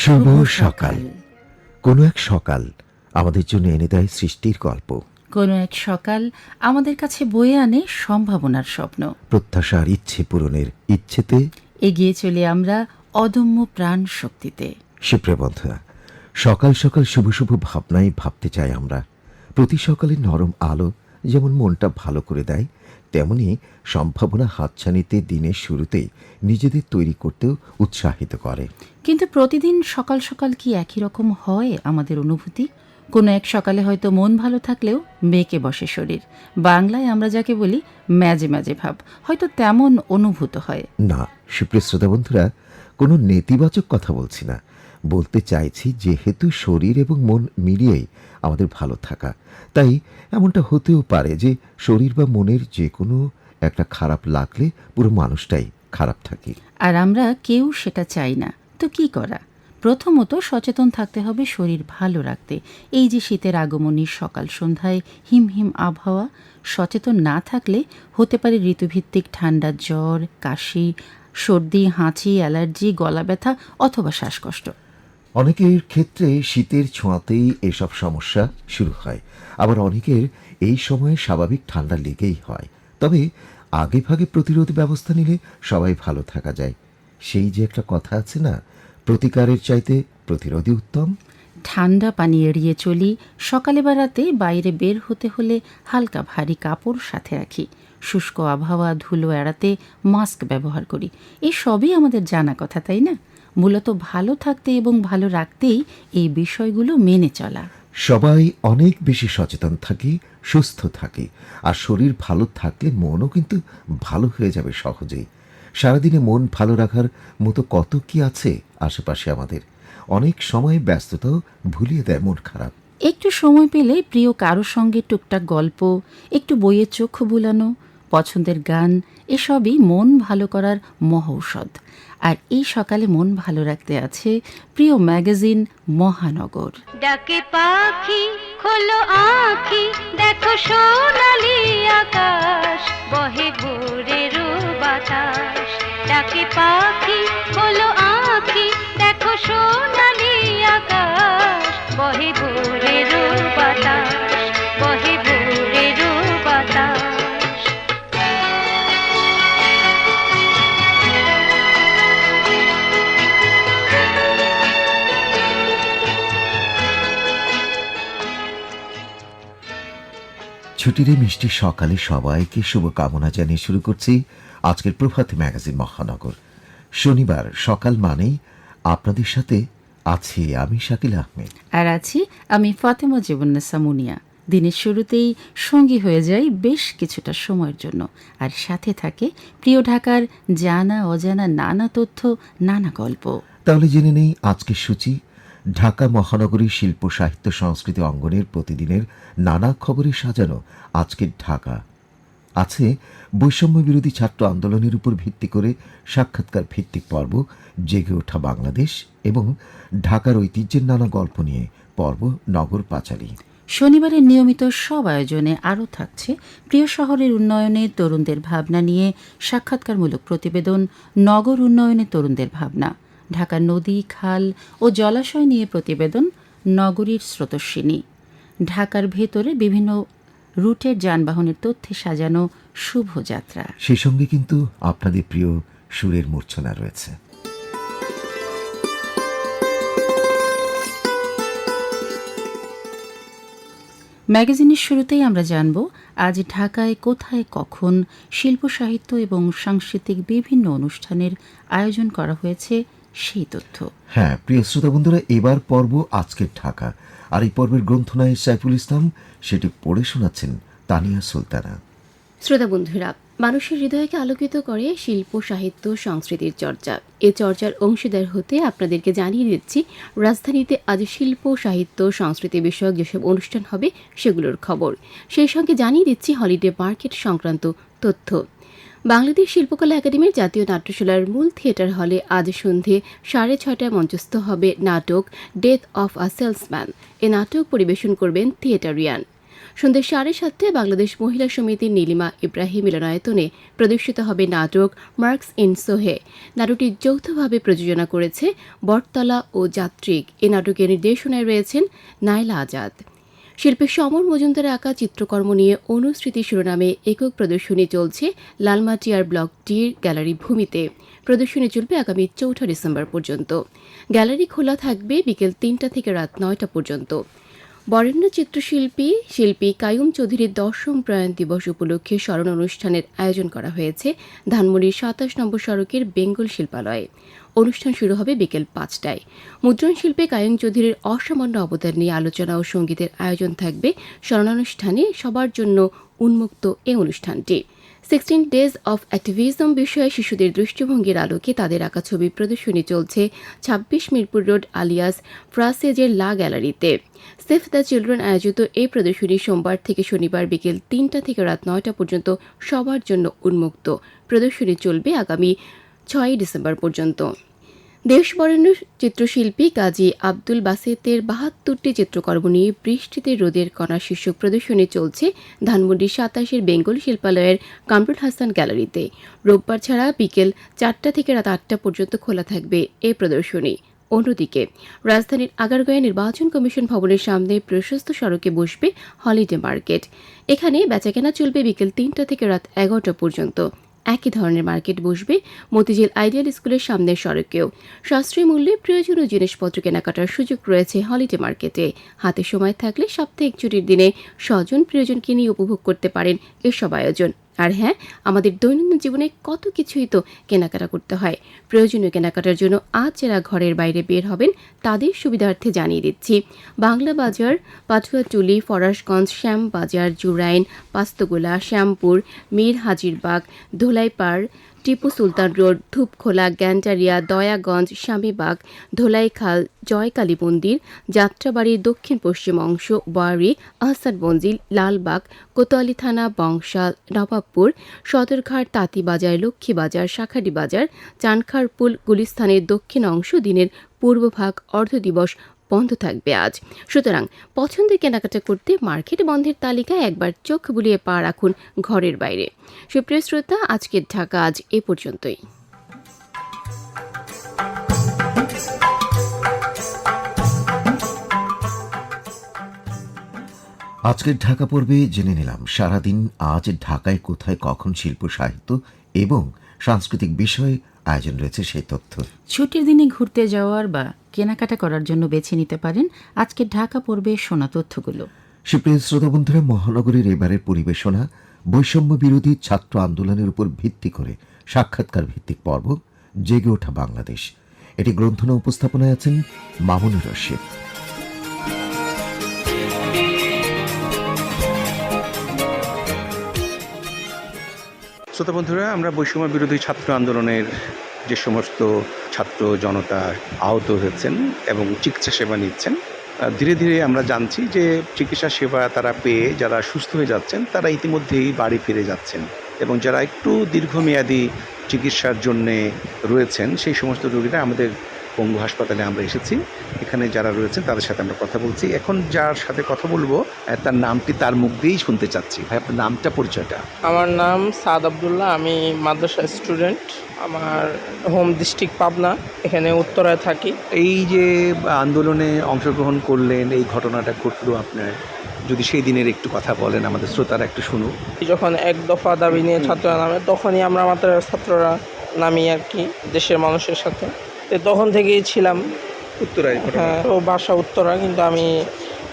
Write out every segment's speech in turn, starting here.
শুভ সকাল। কোনো এক সকাল আমাদের জন্য এনে দেয় সৃষ্টির গল্প। কোনো এক সকাল আমাদের কাছে বয়ে আনে সম্ভাবনার স্বপ্ন। প্রত্যাশার ইচ্ছে পূরণের ইচ্ছেতে এগিয়ে চলে আমরা অদম্য প্রাণ শক্তিতে। সুপ্রিয় বন্ধুরা, সকাল সকাল শুভ শুভ ভাবনাই ভাবতে চাই আমরা। প্রতি সকালের নরম আলো যেমন মনটা ভালো করে দেয়, তেমনি সম্ভাবনা হাতছানিতে দিনের শুরুতেই নিজেদের তৈরি করতেও উৎসাহিত করে। কিন্তু প্রতিদিন সকাল সকাল কি একই রকম হয় আমাদের অনুভূতি? কোনো এক সকালে হয়তো মন ভালো থাকলেও বেঁকে বসে শরীর। বাংলায় আমরা যাকে বলি ম্যাজে ম্যাজে ভাব, হয়তো তেমন অনুভূত হয় না, সুপ্রিয় শ্রোতা বন্ধুরা, কোনো নেতিবাচক কথা বলছি না। বলতে চাইছি যেহেতু শরীর এবং মন মিলিয়েই আমাদের ভালো থাকা, তাই এমনটা হতেও পারে যে শরীর বা মনের যে কোনো একটা খারাপ লাগলে পুরো মানুষটাই খারাপ থাকে। আর আমরা কেউ সেটা চাই না। তো কি করা? প্রথমত সচেতন থাকতে হবে শরীর ভালো রাখতে। এই যে শীতের আগমনী সকাল সন্ধ্যায় হিমহিম আবহাওয়া, সচেতন না থাকলে হতে পারে ঋতুভিত্তিক ঠান্ডা, জ্বর, কাশি, সর্দি, হাঁচি, অ্যালার্জি, গলা ব্যথা অথবা শ্বাসকষ্ট। অনেকের ক্ষেত্রে শীতের ছোঁয়াতেই এসব সমস্যা শুরু হয়, আবার অনেকের এই সময়ে স্বাভাবিক ঠান্ডা লেগেই হয়। তবে আগে ভাগে প্রতিরোধ ব্যবস্থা নিলে সবাই ভালো থাকা যায়। সেই যে একটা কথা আছে না, প্রতিকারের চাইতে প্রতিরোধই উত্তম। ঠান্ডা পানি এড়িয়ে চলি। সকালে বা রাতে বাইরে বের হতে হলে হালকা ভারী কাপড় সাথে রাখি। শুষ্ক আবহাওয়া, ধুলো এড়াতে মাস্ক ব্যবহার করি। এই সবই আমাদের জানা কথা, তাই না? মূলত ভালো থাকতে এবং ভালো রাখতেই এই বিষয়গুলো মেনে চলা। সবাই অনেক বেশি সচেতন থাকি, সুস্থ থাকি, আর শরীর ভালো থাকলে মনও কিন্তু ভালো হয়ে যাবে সহজেই। সারাদিনে মন ভালো রাখার মতো কত কি আছে আশেপাশে আমাদের। অনেক সময় ব্যস্ততাও ভুলিয়ে দেয় মন খারাপ। একটু সময় পেলে প্রিয় কারো সঙ্গে টুকটাক গল্প, একটু বইয়ের চক্ষু বুলানো, পছন্দের গান, এসবই মন ভালো করার মহৌষধ। আর এই সকালে মন ভালো রাখতে আছে প্রিয় ম্যাগাজিন মহানগর। ডাকে পাখি খোলো আঁখি, দেখো সোনালি আকাশ, বহে ভোরের বাতাস। ডাকে পাখি খোলো আঁখি, দেখো সোনালি আকাশ, বহে ভোরের বাতাস, বহে ভোরের বাতাস। ছুটির এই মিষ্টি সকালে সবাইকে শুভকামনা জানিয়ে শুরু করছি আজকের প্রভাত ম্যাগাজিন মহানগর। শনিবার সকাল মানেই আপনাদের সাথে আছি আমি শাকিল আহমেদ, আর আছি আমি ফাতেমা জীবন্নেসা মুনিয়া। দিনের শুরুতেই সঙ্গী হয়ে যাই বেশ কিছুটা সময়ের জন্য, আর সাথে থাকে প্রিয় ঢাকার জানা অজানা নানা তথ্য, নানা গল্প। তাহলে জেনে নেই আজকের সূচি। ঢাকা মহানগরী শিল্প সাহিত্য সংস্কৃতি অঙ্গনের প্রতিদিনের নানা খবরে সাজানো আজকের ঢাকা। আছে বৈষম্য বিরোধী ছাত্র আন্দোলনের উপর ভিত্তি করে সাক্ষাৎকার ভিত্তিক পর্ব জেগে ওঠা বাংলাদেশ, এবং ঢাকার ঐতিহ্যের নানা গল্প নিয়ে পর্ব নগর পাঁচালী। শনিবারের নিয়মিত সব আয়োজনে আরও থাকছে প্রিয় শহরের উন্নয়নে তরুণদের ভাবনা নিয়ে সাক্ষাৎকারমূলক প্রতিবেদন, নগর উন্নয়নে তরুণদের ভাবনা, ঢাকার নদী, খাল ও জলাশয় নিয়ে প্রতিবেদন নগরীর স্রোতস্বিনী, ঢাকার ভেতরে বিভিন্ন রুটের যানবাহনের তথ্যে সাজানো শুভযাত্রা। সেই সঙ্গে কিন্তু আপনাদের প্রিয় সুরের মূর্ছনা রয়েছে। ম্যাগাজিনের শুরুতেই আমরা জানব আজ ঢাকায় কোথায় কখন শিল্প সাহিত্য এবং সাংস্কৃতিক বিভিন্ন অনুষ্ঠানের আয়োজন করা হয়েছে সেই তথ্য। হ্যাঁ প্রিয় শ্রোতা বন্ধুরা, এবার পর্ব আজকের ঢাকা, আর এই পর্বের গ্রন্থনায়ক সাইফুল ইসলাম সেটি পড়ে শোনাচ্ছেন তানিয়া সুলতানা। শ্রোতা বন্ধুরা, মানুষের হৃদয়কে আলোকিত করে শিল্প সাহিত্য সংস্কৃতির চর্চা। এ চর্চার অংশীদার হতে আপনাদেরকে জানিয়ে দিচ্ছি রাজধানীতে আজ শিল্প সাহিত্য সংস্কৃতি বিষয়ক যেসব অনুষ্ঠান হবে সেগুলোর খবর। সেই সঙ্গে জানিয়ে দিচ্ছি হলিডে মার্কেট সংক্রান্ত তথ্য। বাংলাদেশ শিল্পকলা একাডেমির জাতীয় নাট্যশালার মূল থিয়েটার হলে আজ সন্ধে 6:30টায় মঞ্চস্থ হবে নাটক ডেথ অফ আ সেলসম্যান। এ নাটক পরিবেশন করবেন থিয়েটারিয়ান। সন্ধ্যে 7:30 বাংলাদেশ মহিলা সমিতির নীলিমা ইব্রাহিম মিলনায়তনে প্রদর্শিত হবে নাটক মার্কস ইন সোহে। নাটকটি যৌথভাবে প্রযোজনা করেছে বটতলা ও যাত্রিক। এই নাটকের নির্দেশনায় রয়েছেন নাইলা আজাদ। শিল্পী সমর মজুমদারের আঁকা চিত্রকর্ম নিয়ে অনুস্মৃতি শিরোনামে একক প্রদর্শনী চলছে লালমাটিয়ার ব্লক ডির গ্যালারি ভূমিতে। প্রদর্শনী চলবে আগামী 4 ডিসেম্বর পর্যন্ত। গ্যালারি খোলা থাকবে বিকেল 3টা থেকে রাত 9টা পর্যন্ত। বরেণ্য শিল্পী কাইয়ুম চৌধুরীর 10ম প্রয়াণ দিবস উপলক্ষে স্মরণ অনুষ্ঠানের আয়োজন করা হয়েছে ধানমন্ডির 27 নম্বর সড়কের বেঙ্গল শিল্পালয়ে। অনুষ্ঠান শুরু হবে বিকেল 5টায়। মুদ্রণ শিল্পে কাইয়ুম চৌধুরীর অসামান্য অবদান নিয়ে আলোচনা ও সঙ্গীতের আয়োজন থাকবে স্মরণানুষ্ঠানে। সবার জন্য উন্মুক্ত এই অনুষ্ঠানটি। 16 ডেজ অফ অ্যাক্টিভিজম বিষয়ে শিশুদের দৃষ্টিভঙ্গির আলোকে তাদের আঁকা ছবি প্রদর্শনী চলছে 26 মিরপুর রোড আলিয়াস ফ্রাসেজের লা গ্যালারিতে। সেভ দ্য চিলড্রেন আয়োজিত এই প্রদর্শনী সোমবার থেকে শনিবার বিকেল 3টা থেকে রাত 9টা পর্যন্ত সবার জন্য উন্মুক্ত। প্রদর্শনী চলবে আগামী 6 ডিসেম্বর পর্যন্ত। দেশবরেণ্য চিত্রশিল্পী কাজী আব্দুল বাসেতের 72টি চিত্রকর্ম নিয়ে বৃষ্টিতে রোদের কণা শীর্ষক প্রদর্শনী চলছে ধানমন্ডি 27 বেঙ্গল শিল্পালয়ের কামরুল হাসান গ্যালারিতে। রোববার ছাড়া বিকেল 4টা থেকে রাত 8টা পর্যন্ত খোলা থাকবে এই প্রদর্শনী। অন্যদিকে রাজধানীর আগারগাঁওয়ে নির্বাচন কমিশন ভবনের সামনে প্রশস্ত সড়কে বসবে হলিডে মার্কেট। এখানে বেচাকেনা চলবে বিকেল 3টা থেকে রাত 11টা পর্যন্ত। একই ধরনের মার্কেট বসবে মতিঝিল আইডিয়াল স্কুলের সামনের সড়কেও। সাশ্রয়ী মূল্যে প্রয়োজনীয় জিনিসপত্র কেনাকাটার সুযোগ রয়েছে হলিডে মার্কেটে। হাতে সময় থাকলে সাপ্তাহিক ছুটির দিনে স্বজন প্রিয়জনকে নিয়ে উপভোগ করতে পারেন এসব আয়োজন। আর হ্যাঁ, আমাদের দৈনন্দিন জীবনে কত কিছুই তো কেনাকাটা করতে হয়। প্রয়োজনীয় কেনাকাটার জন্য আজ যারা ঘরের বাইরে বের হবেন তাদের সুবিধার্থে জানিয়ে দিচ্ছি, বাংলা বাজার, পাটুয়াটুলি, ফরাশগঞ্জ, শ্যামবাজার, জুরাইন, পাস্তগোলা, শ্যামপুর, মীর হাজিরবাগ, ধোলাইপাড়, টিপু সুলতান রোড, ধূপখোলা, গ্যান্ডারিয়া, দয়াগঞ্জ, স্বামীবাগ, ধোলাইখাল, জয়কালী মন্দির, যাত্রাবাড়ির দক্ষিণ পশ্চিম অংশ, বাড়ি, আহসান মঞ্জিল, লালবাগ, কোতোয়ালি থানা, বংশাল, নবাবপুর, সদরঘাট, তাঁতিবাজার, লক্ষ্মীবাজার, শাখারি বাজার, চানখারপুল, গুলিস্তানের দক্ষিণ অংশ দিনের পূর্বভাগ অর্ধদিবস বন্ধ থাকবে আজ। সুতরাং পছন্দের কেনাকাটা করতে মার্কেট বন্ধের তালিকায় একবার চোখ বুলিয়ে পা রাখুন ঘরের বাইরে। সুপ্রিয় শ্রোতা, আজকের ঢাকা আজ এ পর্যন্তই। আজকের ঢাকা পর্বে জেনে নিলাম সারাদিন আজ ঢাকায় কোথায় কখন শিল্প সাহিত্য এবং সাংস্কৃতিক বিষয়ে আয়োজন রয়েছে সেই তথ্য। ছুটির দিনে ঘুরতে যাওয়ার বা কেনাকাটা করার জন্য বেছে নিতে পারেন আজকের ঢাকা পর্বে শোনা তথ্যগুলো। সুপ্রিয় শ্রোতা বন্ধুরা, মহানগরীর এবারের পরিবেশনা বৈষম্য বিরোধী ছাত্র আন্দোলনের উপর ভিত্তি করে সাক্ষাৎকার ভিত্তিক পর্ব জেগে ওঠা বাংলাদেশ। এটি গ্রন্থনা উপস্থাপনায় আছেন মামুনুর রশিদ। শ্রোতা বন্ধুরা, আমরা বৈষম্য বিরোধী ছাত্র আন্দোলনের যে সমস্ত ছাত্র জনতা আহত হয়েছেন এবং চিকিৎসা সেবা নিচ্ছেন, ধীরে ধীরে আমরা জানছি যে চিকিৎসা সেবা তারা পেয়ে যারা সুস্থ হয়ে যাচ্ছেন তারা ইতিমধ্যেই বাড়ি ফিরে যাচ্ছেন, এবং যারা একটু দীর্ঘমেয়াদী চিকিৎসার জন্যে রয়েছেন সেই সমস্ত রোগীরা আমাদের পঙ্গু হাসপাতালে আমরা এসেছি। এখানে যারা রয়েছেন তাদের সাথে আমরা কথা বলছি। এখন যার সাথে কথা বলবো তার নামটি তার মুখ দিয়েই শুনতে চাচ্ছি। ভাই, আপনার নামটা, পরিচয়টা। আমার নাম সাদ আব্দুল্লাহ, আমি মাদ্রাসা স্টুডেন্ট। আমার হোম ডিস্ট্রিক্ট পাবনা, এখানে উত্তরায় থাকি। এই যে আন্দোলনে অংশগ্রহণ করলেন, এই ঘটনাটা ঘটলো আপনার, যদি সেই দিনের একটু কথা বলেন, আমাদের শ্রোতারা একটু শুনুক। যখন এক দফা দাবি নিয়ে ছাত্ররা নামে তখনই আমরা মাদ্রাসার ছাত্ররা নামি আর কি, দেশের মানুষের সাথে। তো তখন থেকেই ছিলাম উত্তরায়। হ্যাঁ, তো বাসা উত্তরা, কিন্তু আমি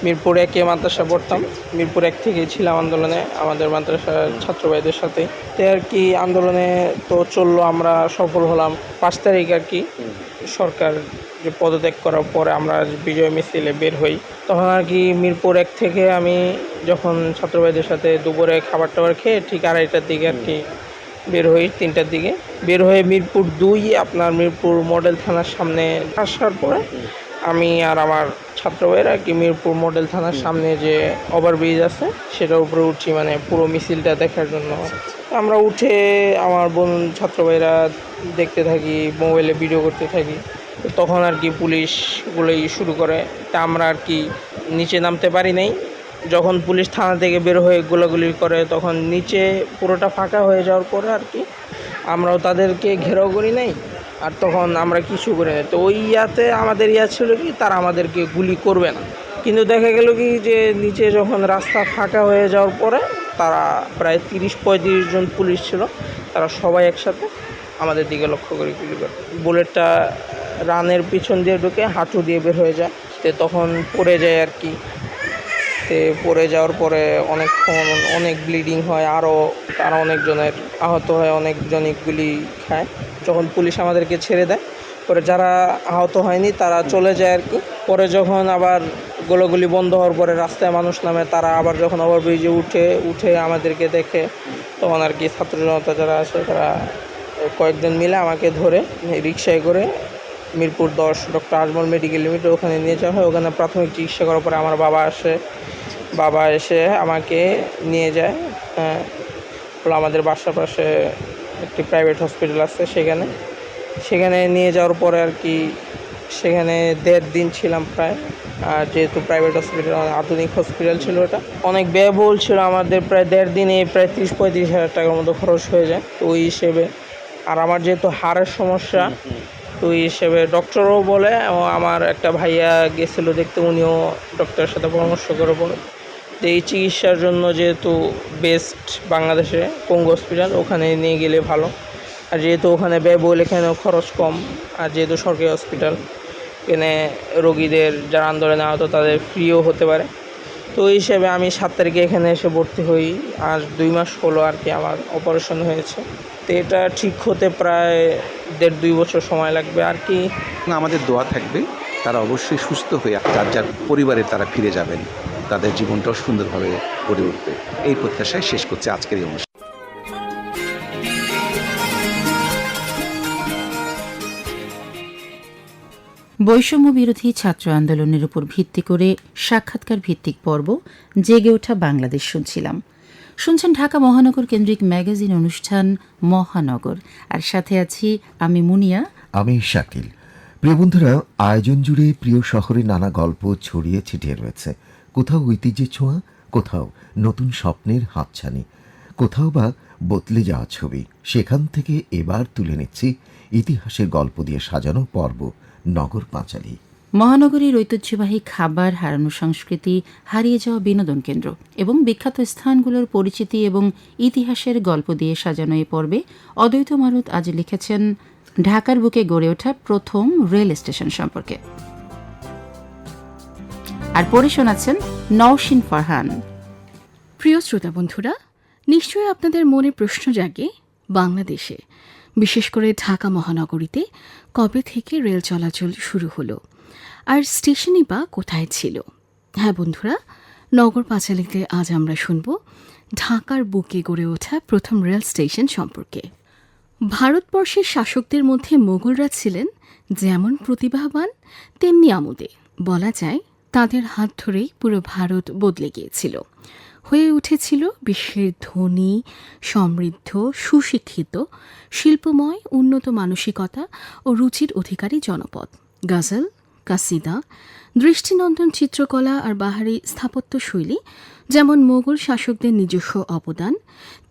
মিরপুর 1-এ মাদ্রাসা পড়তাম। মিরপুর 1 থেকেই ছিলাম আন্দোলনে আমাদের মাদ্রাসার ছাত্র ভাইদের সাথে। তো আর কি আন্দোলনে তো চললো, আমরা সফল হলাম। 5 তারিখ আর কি সরকার যে পদত্যাগ করার পরে আমরা বিজয় মিছিলে বের হই। তখন আর কি মিরপুর 1 থেকে আমি যখন ছাত্র ভাইদের সাথে দুপুরে খাবার টাবার খেয়ে ঠিক 2:30টার দিকে আর কি বের হই, 3টার দিকে বের হয়ে মিরপুর 2 আপনার মিরপুর মডেল থানার সামনে আসার পরে আমি আর আমার ছাত্র ভাইয়েরা কি মিরপুর মডেল থানার সামনে যে ওভারব্রিজ আছে সেটার উপরে উঠছি, মানে পুরো মিছিলটা দেখার জন্য। আমরা উঠে আমার ছাত্র ভাইয়েরা দেখতে থাকি, মোবাইলে ভিডিও করতে থাকি। তখন আর কি পুলিশগুলোই শুরু করে। তা আমরা আর কি নিচে নামতে পারি নাই, যখন পুলিশ থানা থেকে বের হয়ে গোলাগুলি করে তখন নিচে পুরোটা ফাঁকা হয়ে যাওয়ার পরে আর কি আমরাও তাদেরকে ঘেরাও করি নাই, আর তখন আমরা কিছু করি নাই। তো ওই ইয়াতে আমাদের ছিল কি তারা আমাদেরকে গুলি করবে না, কিন্তু দেখা গেল কি যে নিচে যখন রাস্তা ফাঁকা হয়ে যাওয়ার পরে তারা প্রায় 30-35 জন পুলিশ ছিল, তারা সবাই একসাথে আমাদের দিকে লক্ষ্য করে গুলি করে। বুলেটটা রানের পিছন দিয়ে ঢুকে হাঁটু দিয়ে বের হয়ে যায়, তো তখন পড়ে যায় আর কি। পড়ে যাওয়ার পরে অনেকক্ষণ অনেক ব্লিডিং হয়, আরও অনেকজনের আহত হয়, অনেকজনই গুলি খায়। যখন পুলিশ আমাদেরকে ছেড়ে দেয় পরে যারা আহত হয়নি তারা চলে যায় আর কি। পরে যখন আবার গোলাগুলি বন্ধ হওয়ার পরে রাস্তায় মানুষ নামে, তারা আবার যখন ওভারব্রিজে উঠে আমাদেরকে দেখে তখন আর কি ছাত্র জনতা যারা আছে তারা কয়েকজন মিলে আমাকে ধরে রিকশায় করে Mirpur 10 doctor Ajmal medical limited ওখানে নিয়ে যাওয়া হয়। ওখানে প্রাথমিক চিকিৎসা করার পরে আমার বাবা এসে আমাকে নিয়ে যায় আমাদের বাসার পাশে একটি প্রাইভেট হসপিটাল আছে, সেখানে নিয়ে যাওয়ার পরে আর কি সেখানে 1.5 দিন ছিলাম প্রায়। আর যেহেতু প্রাইভেট হসপিটাল আধুনিক হসপিটাল ছিল, ওটা অনেক ব্যয়বহুল ছিল, আমাদের প্রায় 1.5 দিনে প্রায় 30-35 হাজার টাকার মতো খরচ হয়ে যায়। তো ওই হিসেবে আর আমার যেহেতু হাড়ের সমস্যা, তো ওই হিসেবে ডক্টরও বলে, আমার একটা ভাইয়া গেছিলো দেখতে, উনিও ডক্টরের সাথে পরামর্শ করে বলে যে এই চিকিৎসার জন্য যেহেতু বেস্ট বাংলাদেশে পঙ্গু হসপিটাল, ওখানে নিয়ে গেলে ভালো। আর যেহেতু ওখানে ব্যয়বহুল, এখানেও খরচ কম, আর যেহেতু সরকারি হসপিটাল, এখানে রোগীদের যারা আন্দোলনে আহত তাদের ফ্রিও হতে পারে। তো ওই হিসেবে আমি 7 তারিখে এখানে এসে ভর্তি হই। আর 2 মাস হলো আর কি আমার অপারেশন হয়েছে। তো এটা ঠিক হতে প্রায় 1.5-2 বছর সময় লাগবে আর কি। আমাদের দোয়া থাকবে তারা অবশ্যই সুস্থ হয়ে যার পরিবারে তারা ফিরে যাবেন, তাদের জীবনটাও সুন্দরভাবে গড়ে উঠবে, এই প্রত্যাশায় শেষ করছে আজকের এই অনুষ্ঠান। বৈষম্য বিরোধী ছাত্র আন্দোলনের উপর ভিত্তি করে সাক্ষাৎকার ভিত্তিক পর্ব জেগে ওঠা বাংলাদেশ শুনছেন ঢাকা মহানগর কেন্দ্রিক ম্যাগাজিন অনুষ্ঠান মহানগর, আর সাথে আছি আমি মুনিয়া, আমি শাকিল। প্রিয় বন্ধুরা, আয়োজন জুড়ে প্রিয় শহরে নানা গল্প ছড়িয়ে ছিটিয়ে রয়েছে। কোথাও ঐতিহ্যের ছোঁয়া, কোথাও নতুন স্বপ্নের হাতছানি, কোথাও বা বদলে যাওয়া ছবি। সেখান থেকে এবার তুলে নিচ্ছি ইতিহাসের গল্প দিয়ে সাজানো পর্ব নগর পাঁচালী। মহানগরীর ঐতিহ্যবাহী খাবার, হারানো সংস্কৃতি, হারিয়ে যাওয়া বিনোদন কেন্দ্র এবং বিখ্যাত স্থানগুলোর পরিচিতি এবং ইতিহাসের গল্প দিয়ে সাজানো এই পর্বে অদ্বৈত মারুত আজ লিখেছেন ঢাকার বুকে গড়ে ওঠা প্রথম রেল স্টেশন সম্পর্কে, আর পড়ে শোনাচ্ছেন নওশিন ফারহান। প্রিয় শ্রোতা বন্ধুরা, নিশ্চয়ই আপনাদের মনে প্রশ্ন জাগে বাংলাদেশে, বিশেষ করে ঢাকা মহানগরীতে কবে থেকে রেল চলাচল শুরু হলো, আর স্টেশনই বা কোথায় ছিল। হ্যাঁ বন্ধুরা, নগর পাঁচালীতে আজ আমরা শুনব ঢাকার বুকে গড়ে ওঠা প্রথম রেল স্টেশন সম্পর্কে। ভারতবর্ষের শাসকদের মধ্যে মোগলরা ছিলেন যেমন প্রতিভাবান তেমনি আমোদে। বলা যায় তাদের হাত ধরেই পুরো ভারত বদলে গিয়েছিল, হয়ে উঠেছিল বিশ্বের ধনী, সমৃদ্ধ, সুশিক্ষিত, শিল্পময়, উন্নত মানসিকতা ও রুচির অধিকারী জনপদ। গজল, কাসিদা, দৃষ্টিনন্দন চিত্রকলা আর বাহারি স্থাপত্যশৈলী যেমন মোগল শাসকদের নিজস্ব অবদান,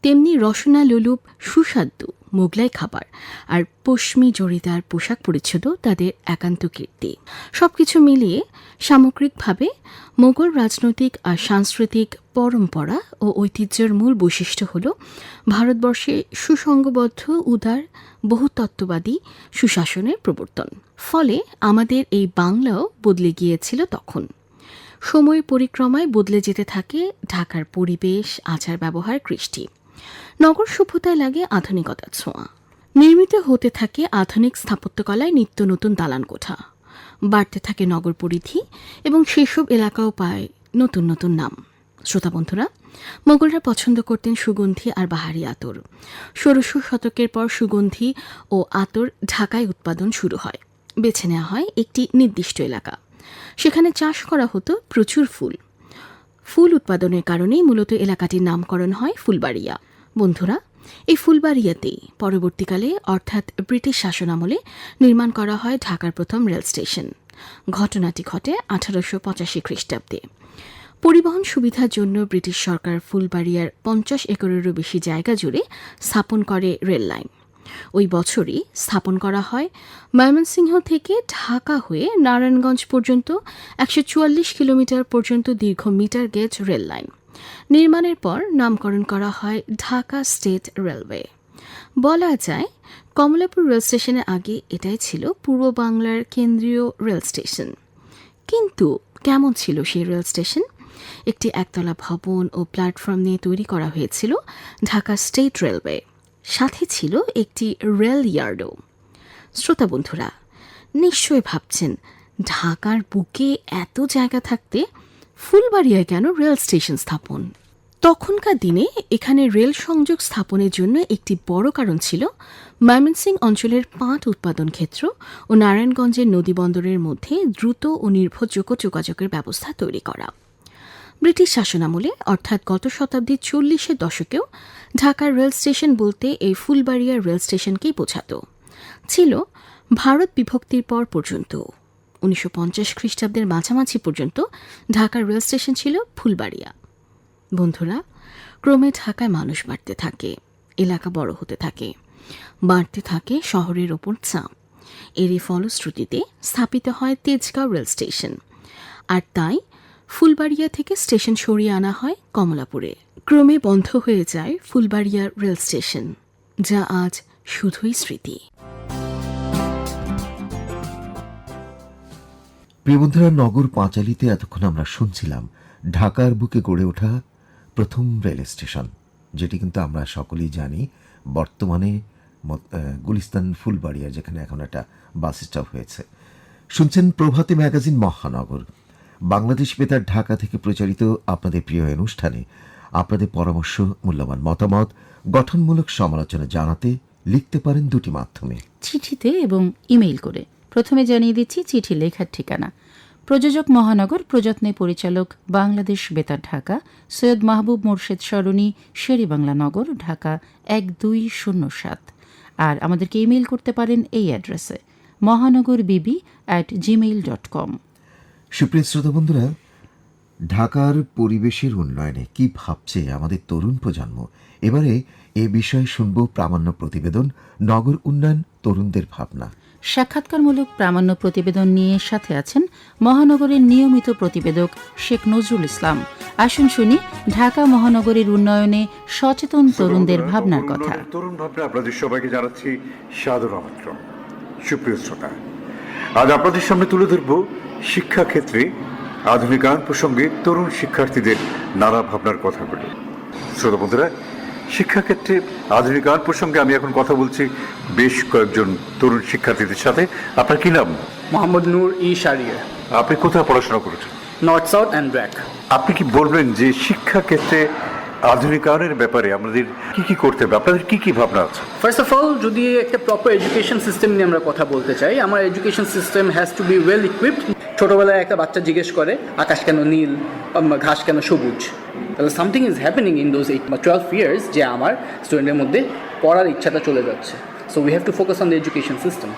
তেমনি রসনা লোলুপ সুস্বাদু মোগলাই খাবার আর পশমি জরিদার পোশাক পরিচ্ছদও তাদের একান্ত কীর্তি। সবকিছু মিলিয়ে সামগ্রিকভাবে মোগল রাজনৈতিক আর সাংস্কৃতিক পরম্পরা ও ঐতিহ্যের মূল বৈশিষ্ট্য হল ভারতবর্ষে সুসংঘবদ্ধ, উদার, বহুতত্ত্ববাদী সুশাসনের প্রবর্তন। ফলে আমাদের এই বাংলাও বদলে গিয়েছিল তখন। সময় পরিক্রমায় বদলে যেতে থাকে ঢাকার পরিবেশ, আচার ব্যবহার, কৃষ্টি। নগর সভ্যতায় লাগে আধুনিকতার ছোঁয়া। নির্মিত হতে থাকে আধুনিক স্থাপত্যকলায় নিত্য নতুন দালান কোঠা। বাড়তে থাকে নগর পরিধি এবং সেসব এলাকাও পায় নতুন নতুন নাম। শ্রোতা বন্ধুরা, মোগলরা পছন্দ করতেন সুগন্ধি আর বাহারি আতর। 1600 শতকের পর সুগন্ধি ও আতর ঢাকায় উৎপাদন শুরু হয়। বেছে নেওয়া হয় একটি নির্দিষ্ট এলাকা। সেখানে চাষ করা হতো প্রচুর ফুল উৎপাদনের কারণেই মূলত এলাকাটির নামকরণ হয় ফুলবাড়িয়া। বন্ধুরা, এই ফুলবাড়িয়াতেই পরবর্তীকালে অর্থাৎ ব্রিটিশ শাসনামলে নির্মাণ করা হয় ঢাকার প্রথম রেল স্টেশন। ঘটনাটি ঘটে 1885 খ্রিস্টাব্দে। পরিবহন সুবিধার জন্য ব্রিটিশ সরকার ফুলবাড়িয়ার 50 একরেরও বেশি জায়গা জুড়ে স্থাপন করে রেল লাইন। ওই বছরই স্থাপন করা হয় ময়মনসিংহ থেকে ঢাকা হয়ে নারায়ণগঞ্জ পর্যন্ত 144 কিলোমিটার পর্যন্ত দীর্ঘ মিটার গেজ রেল লাইন। নির্মাণের পর নামকরণ করা হয় ঢাকা স্টেট রেলওয়ে। বলা যায় কমলাপুর রেল স্টেশনের আগে এটাই ছিল পূর্ব বাংলার কেন্দ্রীয় রেল স্টেশন। কিন্তু কেমন ছিল সেই রেল স্টেশন? একটি একতলা ভবন ও প্ল্যাটফর্ম নিয়ে তৈরি করা হয়েছিল ঢাকা স্টেট রেলওয়ে। সাথে ছিল একটি রেল ইয়ার্ডও। শ্রোতা বন্ধুরা, নিশ্চয়ই ভাবছেন ঢাকার বুকে এত জায়গা থাকতে ফুলবাড়িয়ায় কেন রেল স্টেশন স্থাপন? তখনকার দিনে এখানে রেল সংযোগ স্থাপনের জন্য একটি বড় কারণ ছিল ময়মনসিংহ অঞ্চলের পাট উৎপাদন ক্ষেত্র ও নারায়ণগঞ্জের নদীবন্দরের মধ্যে দ্রুত ও নির্ভরযোগ্য যোগাযোগের ব্যবস্থা তৈরি করা। ব্রিটিশ শাসনামলে অর্থাৎ গত শতাব্দীর 40-এর দশকেও ঢাকার রেল স্টেশন বলতে এই ফুলবাড়িয়া রেল স্টেশনকেই বোঝাত। ছিল ভারত বিভক্তির পর পর্যন্ত 1950 খ্রিস্টাব্দের মাঝামাঝি পর্যন্ত ঢাকার রেল স্টেশন ছিল ফুলবাড়িয়া। বন্ধুরা, ক্রমে ঢাকায় মানুষ বাড়তে থাকে, এলাকা বড় হতে থাকে, বাড়তে থাকে শহরের ওপর চাপ। এরই ফলশ্রুতিতে স্থাপিত হয় তেজগাঁও রেল স্টেশন। আর তাই ফুলবাড়িয়া থেকে স্টেশন সরিয়ে আনা হয় কমলাপুরে। ক্রমে বন্ধ হয়ে যায় ফুলবাড়িয়া রেল স্টেশন, যা আজ শুধুই স্মৃতি। প্রিয় বন্ধুরা, নগর পাঁচালীতে এতক্ষণ আমরা শুনছিলাম ঢাকার বুকে গড়ে ওঠা প্রথম রেল স্টেশন, যেটি কিন্তু আমরা সকলেই জানি বর্তমানে গুলিস্তান ফুলবাড়িয়া, যেখানে এখন একটা বাস স্টপ হয়েছে। শুনছেন প্রভাতী ম্যাগাজিন মহানগর। বাংলাদেশ বেতার ঢাকা থেকে প্রচারিত আপনাদের প্রিয় অনুষ্ঠানে আপনাদের পরামর্শ, মূল্যবান মতামত, গঠনমূলক সমালোচনা জানাতে লিখতে পারেন দুটি মাধ্যমে, চিঠিতে এবং ইমেইল করে। প্রথমে জানিয়ে দিচ্ছি চিঠি লেখার ঠিকানা। প্রযোজক মহানগর, প্রযত্নে পরিচালক বাংলাদেশ বেতার ঢাকা, সৈয়দ মাহবুব মোর্শেদ সরণি, শেরেবাংলা নগর, ঢাকা 1207। আর আমাদেরকে ইমেইল করতে পারেন এই অ্যাড্রেসে mohanogorbb@gmail.com। সুপ্রিয় শ্রোতা বন্ধুরা, ঢাকার পরিবেশের উন্নয়নে কি ভাবছে আমাদের তরুণ প্রজন্ম? এবারে এ বিষয়ে শুনব প্রামাণ্য প্রতিবেদন নগর উন্নয়ন, তরুণদের ভাবনা। সাক্ষাৎকারমূলক প্রামাণ্য প্রতিবেদন নিয়ে সাথে আছেন মহানগরের নিয়মিত প্রতিবেদক শেখ নজরুল ইসলাম। আসুন শুনি ঢাকা মহানগরীর উন্নয়নে সচেতন তরুণদের ভাবনার কথা। তরুণ ভাবনা আপনাদের সবাইকে জানাচ্ছি সাদর আমন্ত্রণ। সুপ্রিয় শ্রোতা, আজ আপনাদের সামনে তুলে ধরব শিক্ষাক্ষেত্রে আধুনিকায়ন প্রসঙ্গে তরুণ শিক্ষার্থীদের নানা ভাবনার কথাগুলি। শ্রোতা বন্ধুরা, শিক্ষাক্ষেত্রে আধুনিকায়ন প্রসঙ্গে আমি এখন কথা বলছি বেশ কয়েকজন তরুণ শিক্ষার্থীদের সাথে। আপনার কি নাম? মোহাম্মদ নূর ই শারিয়া। আপনি কোথায় পড়াশোনা করেছেন? North south and BRAC. আপনি কি বলবেন যে শিক্ষাক্ষেত্রে আধুনিকায়নের ব্যাপারে আমাদের কি কি করতে হবে? আপনাদের কি কি ভাবনা আছে? ফার্স্ট অফ অল, যদি একটা প্রপার এডুকেশন সিস্টেম নিয়ে আমরা কথা বলতে চাই, আমার education system has to B well equipped. ছোটোবেলায় একটা বাচ্চা জিজ্ঞেস করে আকাশ কেন নীল, ঘাস কেন সবুজ, তাহলে something is happening in those 8 বা 12 ইয়ার্স, যে আমার স্টুডেন্টের মধ্যে পড়ার ইচ্ছাটা চলে যাচ্ছে। So we have to focus on the education system.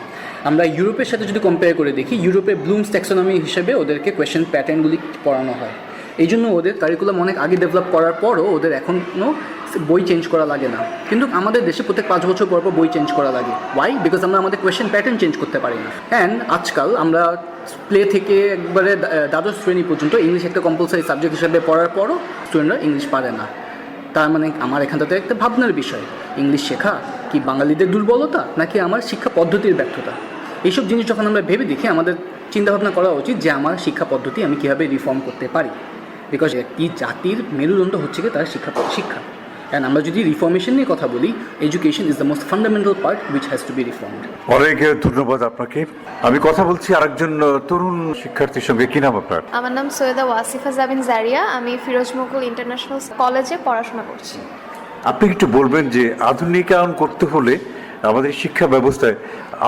আমরা ইউরোপের সাথে যদি কম্পেয়ার করে দেখি, ইউরোপে ব্লুমস ট্যাক্সোনমি হিসেবে ওদেরকে কোয়েশ্চেন প্যাটার্নগুলি পড়ানো হয়। এই জন্য ওদের কারিকুলাম অনেক আগে ডেভেলপ করার পরও ওদের এখনও বই চেঞ্জ করা লাগে না। কিন্তু আমাদের দেশে প্রত্যেক 5 বছর পর বই চেঞ্জ করা লাগে। ওয়াই? বিকজ আমরা আমাদের কোয়েশ্চেন প্যাটার্ন চেঞ্জ করতে পারি না। অ্যান্ড আজকাল আমরা প্লে থেকে একবারে দ্বাদশ শ্রেণী পর্যন্ত ইংলিশ একটা কম্পালসারি সাবজেক্ট হিসেবে পড়ার পরও স্টুডেন্টরা ইংলিশ পারে না। তার মানে আমার এখানটাতে একটা ভাবনার বিষয়, ইংলিশ শেখা কি বাঙালিদের দুর্বলতা নাকি আমার শিক্ষা পদ্ধতির ব্যর্থতা? এইসব জিনিস যখন আমরা ভেবে দেখি, আমাদের চিন্তাভাবনা করা উচিত যে আমার শিক্ষা পদ্ধতি আমি কীভাবে রিফর্ম করতে পারি। বিকজ একটি জাতির মেরুদণ্ড হচ্ছে কি তার শিক্ষা। অ্যান্ড আমরা যদি রিফর্মেশন নিয়ে কথা বলি, education is the most fundamental part which has to be reformed. অনেক ধন্যবাদ আপনাকে। আমি কথা বলছি আরেকজন তরুণ শিক্ষার্থীর সঙ্গে। কি নাম আপনার? আমার নাম সৈয়দা ওয়াসিফা জাবিন জারিয়া। আমি ফিরোজ মুকুল ইন্টারন্যাশনাল কলেজে পড়াশোনা করছি। আপনি একটু বলবেন যে আধুনিকায়ন করতে হলে আমাদের শিক্ষা ব্যবস্থায়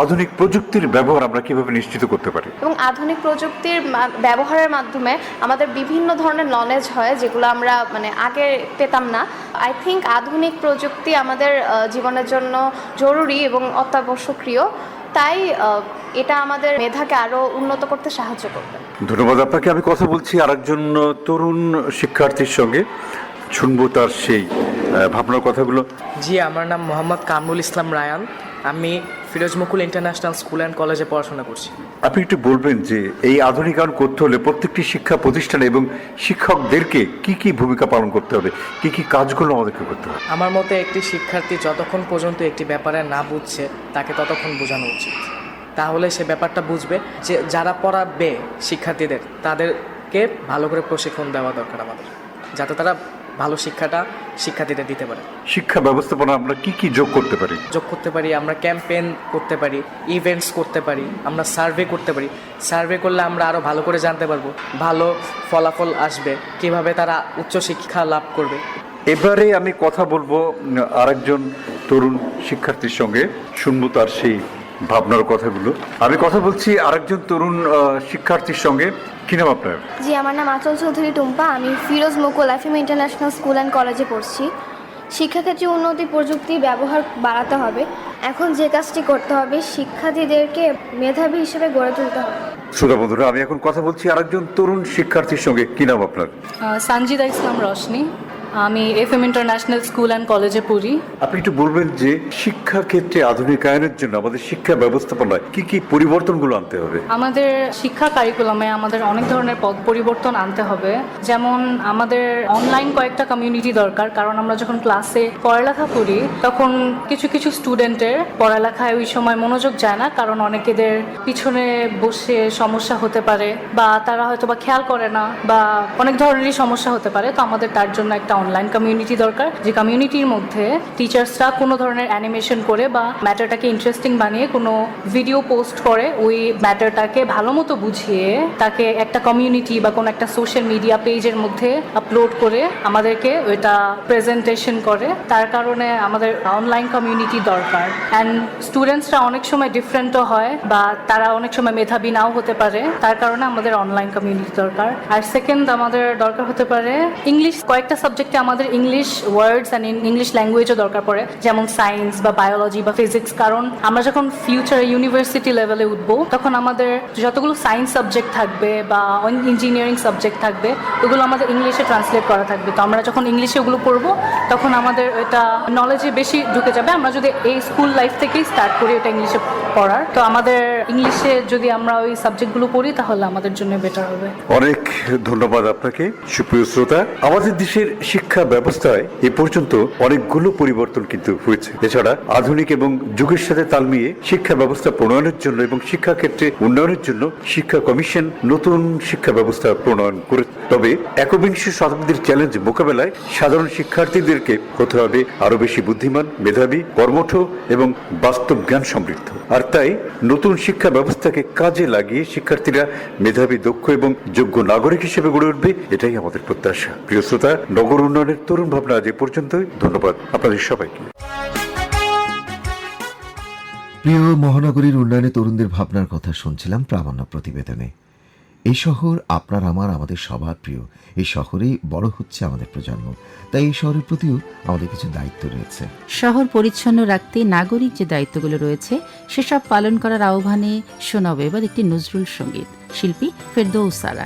আধুনিক প্রযুক্তির ব্যবহার আমরা কিভাবে নিশ্চিত করতে পারি? এবং আধুনিক প্রযুক্তির ব্যবহারের মাধ্যমে আমাদের বিভিন্ন ধরনের নলেজ হয়, যেগুলো আমরা আগে পেতাম না। আই থিঙ্ক আধুনিক প্রযুক্তি আমাদের জীবনের জন্য জরুরি এবং অত্যাবশ্যকীয়। তাই এটা আমাদের মেধাকে আরও উন্নত করতে সাহায্য করবে। ধন্যবাদ আপনাকে। আমি কথা বলছি আরেকজন তরুণ শিক্ষার্থীর সঙ্গে, শুনবো তার সেই ভাবনার কথাগুলো। জি, আমার নাম মোহাম্মদ কামরুল ইসলাম রায়ান। আমি ফিরোজ মুকুল ইন্টারন্যাশনাল স্কুল অ্যান্ড কলেজে পড়াশোনা করছি। আপনি একটু বলবেন যে এই আধুনিকায়ন করতে হলে প্রত্যেকটি শিক্ষা প্রতিষ্ঠানে এবং শিক্ষকদেরকে কি কি ভূমিকা পালন করতে হবে, কি কি কাজগুলো আমাদেরকে করতে হবে? আমার মতে একটি শিক্ষার্থী যতক্ষণ পর্যন্ত একটি ব্যাপারে না বুঝছে তাকে ততক্ষণ বোঝানো উচিত। তাহলে সে ব্যাপারটা বুঝবে। যে যারা পড়াবে শিক্ষার্থীদের, তাদেরকে ভালো করে প্রশিক্ষণ দেওয়া দরকার আমাদের, যাতে তারা ভালো শিক্ষাটা শিক্ষার্থীদের দিতে পারে। শিক্ষা ব্যবস্থাপনা আমরা কি কি যোগ করতে পারি? যোগ করতে পারি, আমরা ক্যাম্পেইন করতে পারি, ইভেন্টস করতে পারি, আমরা সার্ভে করতে পারি। সার্ভে করলে আমরা আরও ভালো করে জানতে পারবো, ভালো ফলাফল আসবে, কিভাবে তারা উচ্চশিক্ষা লাভ করবে। এবারে আমি কথা বলবো আরেকজন তরুণ শিক্ষার্থীর সঙ্গে, শুনবো তার সেই ভাবনার কথাগুলো। আমি কথা বলছি আরেকজন তরুণ শিক্ষার্থীর সঙ্গে। কি নাম আপনার? জি, আমার নাম আঁচল চৌধুরী টুম্পা। আমি ফিরোজ মুকুল এফএম ইন্টারন্যাশনাল স্কুল অ্যান্ড কলেজে পড়ছি। শিক্ষাক্ষেত্রে উন্নতি, প্রযুক্তি ব্যবহার বাড়াতে হবে। এখন যে কাজটি করতে হবে, শিক্ষার্থীদেরকে মেধাবী হিসেবে গড়ে তুলতে হবে। শ্রোতা বন্ধুরা, আমি এখন কথা বলছি আরেকজন তরুণ শিক্ষার্থীর সঙ্গে। কি নাম আপনার? সঞ্জিদা ইসলাম রশনি। আমি এফএম ইন্টারন্যাশনাল স্কুল অ্যান্ড কলেজে পড়ি। আপনি একটু বলবেন যে শিক্ষা ক্ষেত্রে আধুনিকায়নের জন্য আমাদের শিক্ষা ব্যবস্থাপনায় কি কি পরিবর্তনগুলো আনতে হবে? আমাদের শিক্ষা কারিকুলামে আমাদের অনেক ধরনের পদ পরিবর্তন আনতে হবে। যেমন আমাদের অনলাইন কয়েকটা কমিউনিটি দরকার, কারণ আমরা যখন ক্লাসে পড়ালেখা করি তখন কিছু কিছু স্টুডেন্টের পড়ালেখায় ওই সময় মনোযোগ যায় না, কারণ অনেকেদের পিছনে বসে সমস্যা হতে পারে, বা তারা হয়তো বা খেয়াল করে না, বা অনেক ধরনেরই সমস্যা হতে পারে। তো আমাদের তার জন্য একটা অনলাইন কমিউনিটি দরকার, যে কমিউনিটির মধ্যে টিচার্সরা কোনো ধরনের অ্যানিমেশন করে বা ম্যাটারটাকে ইন্টারেস্টিং বানিয়ে কোনো ভিডিও পোস্ট করে, ওই ম্যাটারটাকে ভালো মতো বুঝিয়ে তাকে একটা কমিউনিটি বা কোনো একটা সোশ্যাল মিডিয়া পেজের মধ্যে আপলোড করে আমাদেরকে ওইটা প্রেজেন্টেশন করে। তার কারণে আমাদের অনলাইন কমিউনিটি দরকার। অ্যান্ড স্টুডেন্টসরা অনেক সময় ডিফারেন্টও হয়, বা তারা অনেক সময় মেধাবী নাও হতে পারে, তার কারণে আমাদের অনলাইন কমিউনিটি দরকার। আর সেকেন্ড, আমাদের দরকার হতে পারে ইংলিশ। কয়েকটা সাবজেক্টে আমাদের ইংলিশ ওয়ার্ডস অ্যান্ড ইংলিশ ল্যাঙ্গুয়েজও দরকার পড়ে, যেমন সায়েন্স বা বায়োলজি বা ফিজিক্স। কারণ আমরা যখন ফিউচারে ইউনিভার্সিটি লেভেলে উঠবো, তখন আমাদের যতগুলো সায়েন্স সাবজেক্ট থাকবে বা ইঞ্জিনিয়ারিং সাবজেক্ট থাকবে, ওগুলো আমাদের ইংলিশে ট্রান্সলেট করা থাকবে। তো আমরা যখন ইংলিশে ওগুলো পড়বো, তখন আমাদের এটা নলেজে বেশি ঢুকে যাবে। আমরা যদি এই স্কুল লাইফ থেকেই স্টার্ট করি এটা ইংলিশে পড়ার, তো আমাদের ইংলিশে যদি আমরা ওই সাবজেক্টগুলো পড়ি, তাহলে আমাদের জন্য বেটার হবে। অনেক ধন্যবাদ আপনাকে। সুপ্রিয় শ্রোতা, আমাদের দেশের শিক্ষা ব্যবস্থায় এ পর্যন্ত অনেকগুলো পরিবর্তন কিন্তু হয়েছে। এছাড়া আধুনিক এবং যুগের সাথে তাল মিলিয়ে শিক্ষা ব্যবস্থা প্রণয়নের জন্য এবং শিক্ষা ক্ষেত্রে উন্নয়নের জন্য শিক্ষা কমিশন নতুন শিক্ষা ব্যবস্থা প্রণয়ন করে। তবে একবিংশ শতাব্দীর চ্যালেঞ্জ মোকাবেলায় সাধারণ শিক্ষার্থীদেরকে হতে হবে আরো বেশি বুদ্ধিমান, মেধাবী, কর্মঠ এবং বাস্তব জ্ঞান সমৃদ্ধ। আর তাই নতুন শিক্ষা ব্যবস্থাকে কাজে লাগিয়ে শিক্ষার্থীরা মেধাবী, দক্ষ এবং যোগ্য নাগরিক হিসেবে গড়ে উঠবে, এটাই আমাদের প্রত্যাশা। প্রিয় শ্রোতা, নগর উন্নয়নের তরুণ ভাবনা আজ এ পর্যন্তই। ধন্যবাদ আপনাদের সবাইকে। প্রিয় মহানগরীর উন্নয়নে তরুণদের ভাবনার কথা শুনছিলাম প্রামাণ্য প্রতিবেদনে। এই শহর আপনার আমার, আমাদের সবার প্রিয়। এই শহরেই বড় হচ্ছে আমাদের প্রজন্ম, তাই এই শহরের প্রতিও আমাদের কিছু দায়িত্ব রয়েছে। শহর পরিচ্ছন্ন রাখতে নাগরিক যে দায়িত্বগুলো রয়েছে সেসব পালন করার আহ্বানে শোনাবে এবার একটি নজরুল সঙ্গীত। শিল্পী ফেরদৌস সারা।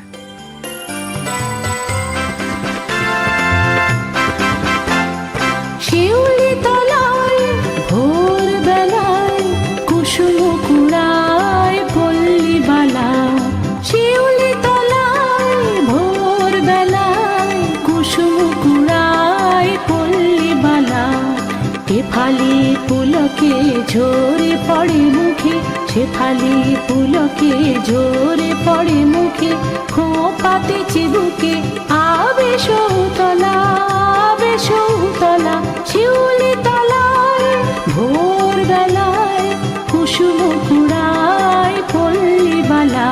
শিউলি তলায় ভোর বেলায় কুসুম কুড়ায় পল্লী বালা, শিউলি তলায় ভোর বেলায় কুসুম কুড়ায় পল্লী বালা। ফালি পুলকে ঝরে পড়ে মুখে, সে ফালি পুলকে ঝরে পড়ে মুখে, খোঁপাতে চিবুকে আবে সৌতলা, আবে সৌতলা। শিউলি তলায় ভোর বেলায় কুসুম কুড়ায় পল্লী বালা।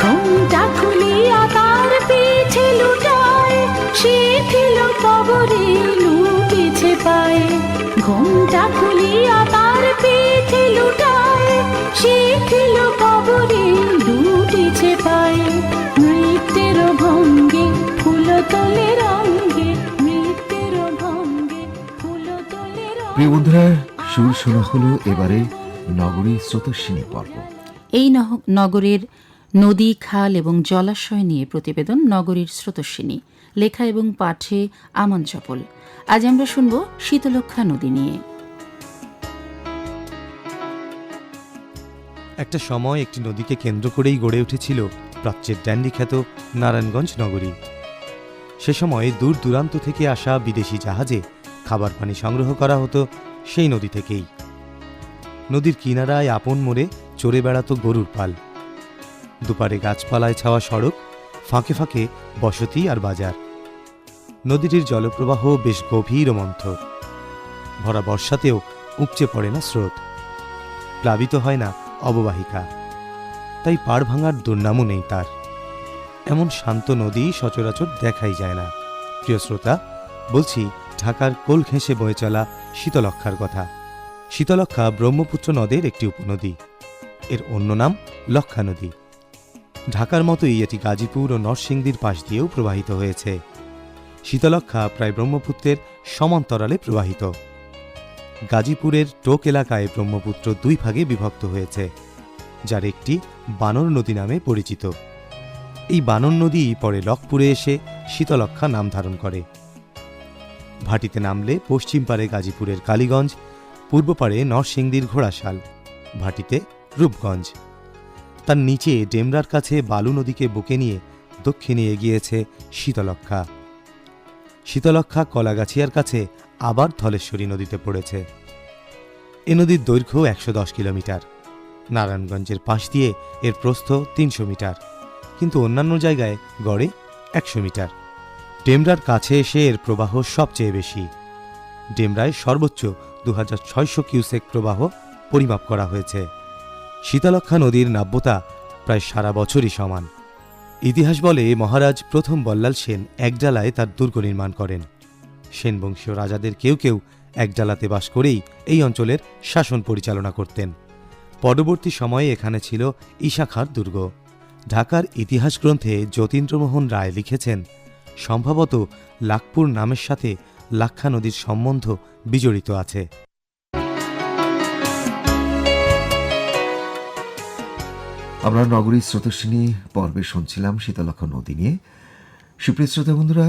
ঘুমটা খুলিয়া তার পিছে লুটায়, শিথিল কবরে লুটিছে পায়, ঘুমটা খুলিয়া তার পিঠে লুটায়, শিখিল কবরে লুটিছে পায়, নৃত্যের ভঙ্গে ফুল তোলে রঙ্গে, নৃত্যের ভঙ্গে ফুল তোলে রঙ্গে। প্রিয় বন্ধুরা, সুর শোনা হলো এবারে নগরী স্রোতস্বিনী পর্ব। এই নগরের নদী, খাল এবং জলাশয় নিয়ে প্রতিবেদন নগরীর স্রোতস্বিনী, লেখা এবং পাঠে আমান চপল। আজ আমরা শুনব শীতলক্ষ্যা নদী নিয়ে। একটা সময় একটি নদীকে কেন্দ্র করেই গড়ে উঠেছিল প্রাচ্যের ড্যান্ডি খ্যাত নারায়ণগঞ্জ নগরী। সে সময় দূর দূরান্ত থেকে আসা বিদেশি জাহাজে খাবার পানি সংগ্রহ করা হতো সেই নদী থেকেই। নদীর কিনারায় আপন মোড়ে চড়ে বেড়াতো গরুর পাল। দুপারে গাছপালায় ছাওয়া সড়ক, ফাঁকে ফাঁকে বসতি আর বাজার। নদীটির জলপ্রবাহ বেশ গভীর ও মন্থর। ভরা বর্ষাতেও উপচে পড়ে না স্রোত, প্লাবিত হয় না অববাহিকা, তাই পাড় ভাঙার দুর্নামও নেই তার। এমন শান্ত নদী সচরাচর দেখাই যায় না। প্রিয় শ্রোতা, বলছি ঢাকার কোল ঘেঁষে বয়ে চলা শীতলক্ষ্যার কথা। শীতলক্ষ্যা ব্রহ্মপুত্র নদের একটি উপনদী। এর অন্য নাম লক্ষ্যা নদী। ঢাকার মতোই এটি গাজীপুর ও নরসিংদীর পাশ দিয়েও প্রবাহিত হয়েছে। শীতলক্ষ্যা প্রায় ব্রহ্মপুত্রের সমান্তরালে প্রবাহিত। গাজীপুরের টোক এলাকায় ব্রহ্মপুত্র দুই ভাগে বিভক্ত হয়েছে, যার একটি বানর নদী নামে পরিচিত। এই বানর নদী পরে লক্ষ্যপুরে এসে শীতলক্ষ্যা নাম ধারণ করে। ভাটিতে নামলে পশ্চিম পারে গাজীপুরের কালীগঞ্জ, পূর্ব পারে নরসিংদীর ঘোড়াশাল, ভাটিতে রূপগঞ্জ। তার নিচে ডেমরার কাছে বালু নদীকে বুকে নিয়ে দক্ষিণে এগিয়েছে শীতলক্ষ্যা। শীতলক্ষ্যা কলাগাছিয়ার কাছে আবার ধলেশ্বরী নদীতে পড়েছে। এ নদীর দৈর্ঘ্য ১১০ কিলোমিটার। নারায়ণগঞ্জের পাশ দিয়ে এর প্রস্থ ৩০০ মিটার, কিন্তু অন্যান্য জায়গায় গড়ে ১০০ মিটার। ডেমরার কাছে এসে এর প্রবাহ সবচেয়ে বেশি। ডেমরায় সর্বোচ্চ ২৬০০ কিউসেক প্রবাহ পরিমাপ করা হয়েছে। শীতলক্ষ্যা নদীর নাব্যতা প্রায় সারা বছরই সমান। ইতিহাস বলে মহারাজ প্রথম বল্লাল সেন একডালায় তার দুর্গ নির্মাণ করেন। সেন বংশীয় রাজাদের কেউ কেউ একডালাতে বাস করেই এই অঞ্চলের শাসন পরিচালনা করতেন। পরবর্তী সময়ে এখানে ছিল ঈশাখার দুর্গ। ঢাকার ইতিহাস গ্রন্থে যতীন্দ্রমোহন রায় লিখেছেন, সম্ভবত লাখপুর নামের সাথে লাক্ষা নদীর সম্বন্ধ বিজড়িত আছে। আমরা নগরী স্রোতস্বিনী পর্বে শুনছিলাম শীতলক্ষ্যা নদী নিয়ে। সুপ্রিয় শ্রোতা বন্ধুরা,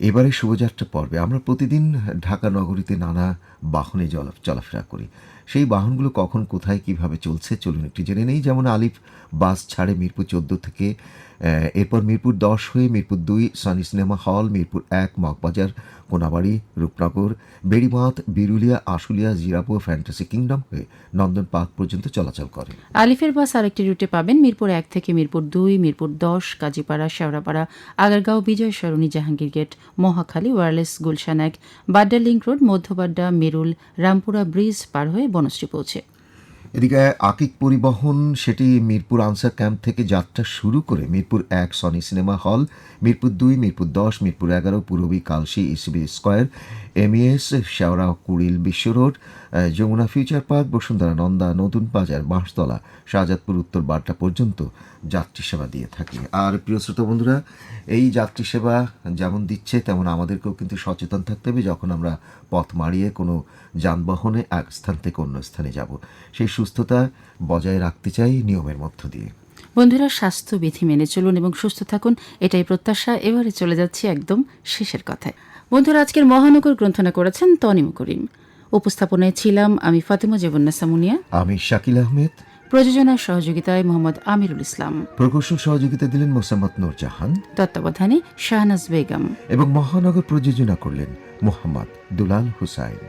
এবারে শুভযাত্রা পর্বে আমরা প্রতিদিন ঢাকা নগরীতে নানা বাহনে চলাফেরা করি। সেই বাহনগুলো কখন, কোথায়, কিভাবে চলছে চলুন একটু জেনে নেই। যেমন আলিফ বাস ছাড়ে মিরপুর ১৪ থেকে, এরপর মিরপুর ১০ হয়ে মিরপুর ২ সানি সিনেমা হল, মিরপুর ১ মগবাজার, কোনাবাড়ি, রূপনগর, বেড়িবাঁধ, বিরুলিয়া, আশুলিয়া, জিরাপুর, ফ্যান্টাসি কিংডম হয়ে নন্দন পার্ক পর্যন্ত চলাচল করে। আলিফের বাস আরেকটি রুটে পাবেন মিরপুর ১ থেকে Mirpur ২, Mirpur ১০, Kazipara, Shewrapara, Agargaon, Bijoy Sarani, Jahangir gate, Mohakhali, wireless, Gulshan ১, Badda link road, Madhya Badda, Merul, Rampura bridge পার হয়ে বনশ্রী পৌঁছে। এদিকে আকিক পরিবহন, সেটি মিরপুর আনসার ক্যাম্প থেকে যাত্রা শুরু করে Mirpur ১ Sony cinema hall, Mirpur ২, Mirpur ১০, Mirpur ১১, Purabi, Kalshi, ECB square, MES, Shewra, Kuril, Bishwa road, Jamuna Future Park, Bashundhara, Nanda, Notun Bazar, Banshtala, Shahzadpur, উত্তর বাড্ডা পর্যন্ত যাত্রী সেবা দিয়ে থাকে। আর প্রিয় শ্রোতা বন্ধুরা, এই যাত্রী সেবা যেমন দিচ্ছে তেমন আমাদেরকেও কিন্তু সচেতন থাকতে হবে। যখন আমরা পথ মারিয়ে কোনো যানবাহনে এক স্থান থেকে অন্য স্থানে যাব, সেই সুস্থতা বজায় রাখতে চাই নিয়মের মধ্য দিয়ে। বন্ধুরা, স্বাস্থ্যবিধি মেনে চলুন এবং সুস্থ থাকুন, এটাই প্রত্যাশা। এবারে চলে যাচ্ছি একদম শেষের কথায়। বন্ধুরা, আজকের মহানগর গ্রন্থনা করেছেন তনিম করিম। উপস্থাপনায় ছিলাম আমি ফাতেমা জেবুন্নেসা মুনিয়া, আমি শাকিল আহমেদ। প্রযোজনার সহযোগিতায় মোহাম্মদ আমিরুল ইসলাম, প্রকৌশল সহযোগিতা দিলেন মোসাম্মদ নূরজাহান, তত্ত্বাবধানে শাহনাজ বেগম এবং মহানগর প্রযোজনা করলেন মোহাম্মদ দুলাল হুসাইন।